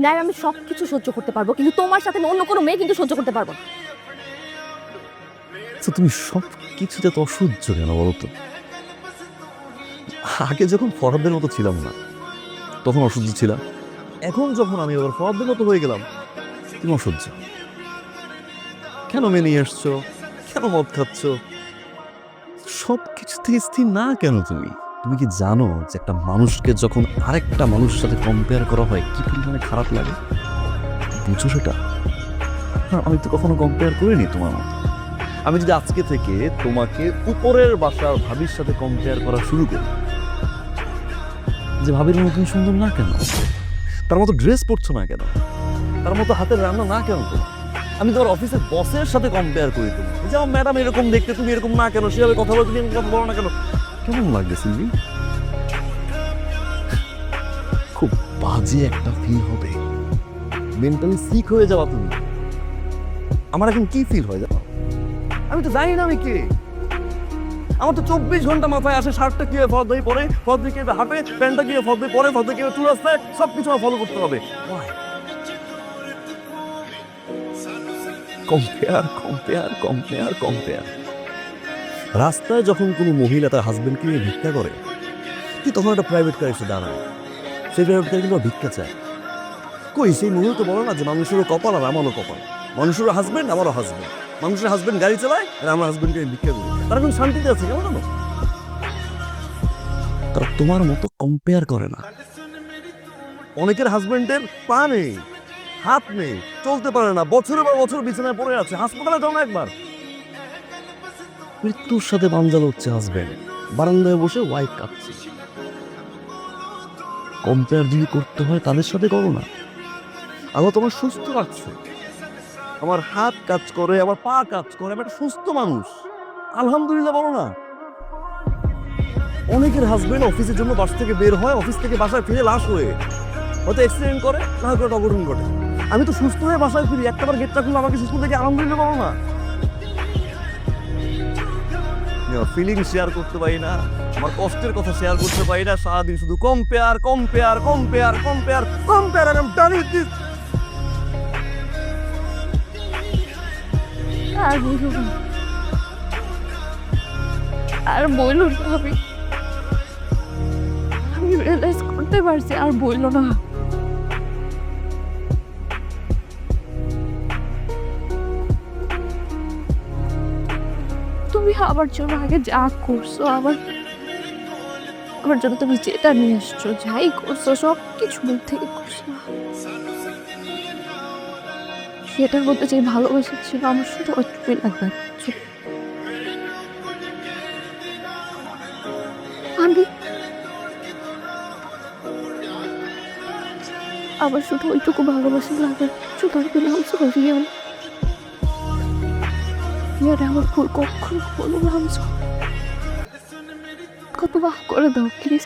নাইম আমি সবকিছু সহ্য করতে পারবো, কিন্তু তোমার সাথে অন্য কোনো মেয়ে কিন্তু সহ্য করতে পারবো না। তো তুমি সব কিছুতে তো অসহ্য কেন বলো তো? আগে যখন ফরহাদের মতো ছিলাম না তখন অসহ্য ছিলাম, এখন যখন আমি আবার ফরহাদের মতো হয়ে গেলাম তুমি অসহ্য। কেন মেনে নিয়ে আসছো? কেন মদ খাচ্ছ? সব কিছু থেকে স্থির না কেন তুমি? তুমি কি জানো যে একটা মানুষকে যখন আরেকটা মানুষের সাথে কম্পেয়ার করা হয় কি পরিমাণে খারাপ লাগে? বুঝছো সেটা? না, আমি তো কখনো কম্পেয়ার করিনি তোমার মতো। আমি যদি আজকে থেকে তোমাকে উপরের বাসার ভাবির সাথে কম্পেয়ার করা শুরু করি, যে ভাবির মতো তুমি সুন্দর না কেন, তার মতো ড্রেস পরছো না কেন, তার মতো হাতের রান্না না কেন তোমার, আমি তোমার অফিসের বসের সাথে কম্পেয়ার করি তুমি, যে আমার ম্যাডাম এরকম দেখতে, তুমি এরকম না কেন, সেভাবে কথা বলো, তুমি এরকম কথা বলো না কেন, কেমন লাগবে সিলভি? খুব বাজে একটা ফিল হবে, মেন্টালি সিক হয়ে যাওয়া তুমি। আমার এখন কি ফিল হয় জানো? আমি তো জানি না আমি কে। আমার তো 24 ঘন্টা মাথায় আসে শার্টটা কি ফর্দ হয়ে পরে, ফর্দ কি হাঁটে, প্যান্টটা কি ফর্দ হয়ে পরে, ফর্দ কি চুল আসছে, সবকিছু আমার ফলো করতে হবে। Compare compare compare compare. রাস্তায় যখন কোনো মহিলা তার হাজবেন্ডকে নিয়ে ভিক্ষা করে, তুই তখন একটা প্রাইভেট কার এসে দাঁড়ায়, সেই প্রাইভেট কার কিন্তু ভিক্ষা চায়। কই সেই মুহূর্তে বলো না যে মানুষেরও কপাল আর আমারও কপাল, মানুষেরও হাজবেন্ড আমারও হাজবেন্ড, মানুষের হাজবেন্ড গাড়ি চালায় আর আমার হাজবেন্ডকে ভিক্ষা করি, তারা কিন্তু শান্তিতে আছে, কেমন জানো? তারা তোমার মতো কম্পেয়ার করে না। অনেকের হাজবেন্ডের পা নেই, হাত নেই, চলতে পারে না, বছরের পর বছর বিছানায় পড়ে আছে, হাসপাতালে যাও না একবার। মৃত্যুর সাথে পাঞ্জা লড়ছে হাজবেন্ড, বারান্দায় বসে ওয়াইফ কাঁদছে। কম্পেয়ার যদি করতে হয় তাদের সাথে করো না। আমার তোমার সুস্থ লাগছে, আমার হাত কাজ করে, আমার পা কাজ করে, আমি একটা সুস্থ মানুষ, আলহামদুলিল্লাহ বলো না। অনেকের হাজবেন্ড অফিসের জন্য বাসা থেকে বের হয়, অফিস থেকে বাসায় ফিরে লাশ হয়ে, হয়তো অ্যাক্সিডেন্ট করে, না হয় কোনো অঘটন ঘটে। আমি তো সুস্থ হয়ে বাসায় ফিরি, একটাবার গেটটা খুলে আমাকে সুস্থ দেখে আলহামদুলিল্লাহ বলো না। ফিলিং শেয়ার করতে পারি না, আমার কষ্টের কথা শেয়ার করতে পারি না, সারাদিন শুধু compare compare compare compare compare, আর I am done with this. আর বইলো না, আর বইলো না, আমি রিয়েলাইজ করতে পারছি, আর বইলো না। তুমি আমার জন্য আগে যা করছো, আমার জন্য তুমি যেটা নিয়ে এসছো, যাই করছো, সব কিছু মন থেকে করছো। সেটার মধ্যে যে ভালোবাসা ছিল, আমার শুধু ওইটুকুই লাগবে। আমি আমার শুধু ওইটুকু ভালোবাসা লাগে, শুধু রিয়ান, রিয়ান আমার ভুল কখনো বলো না, আমি কত মাফ করে দাও প্লিজ।